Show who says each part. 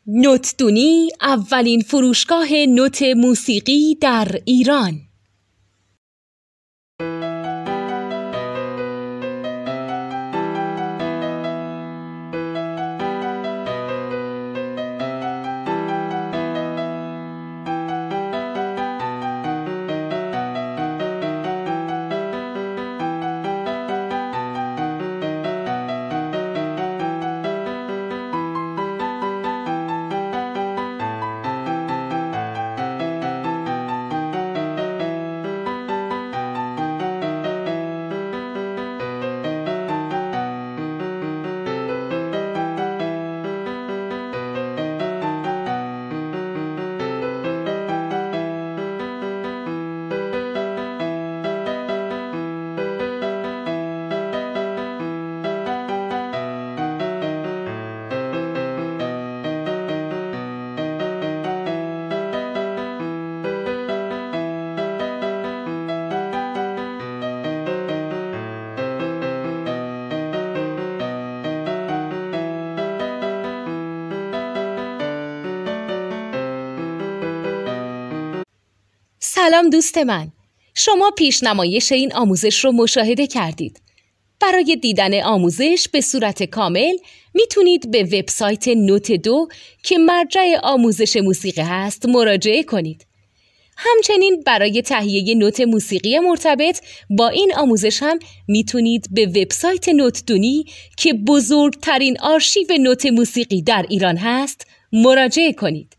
Speaker 1: نوتدونی اولین فروشگاه نوت موسیقی در ایران. سلام دوست من، شما پیشنمایش این آموزش رو مشاهده کردید. برای دیدن آموزش به صورت کامل میتونید به وبسایت نوت 2 که مرجع آموزش موسیقی هست مراجعه کنید. همچنین برای تهیه نوت موسیقی مرتبط با این آموزش هم میتونید به وبسایت نوتدونی که بزرگترین آرشیو نوت موسیقی در ایران هست مراجعه کنید.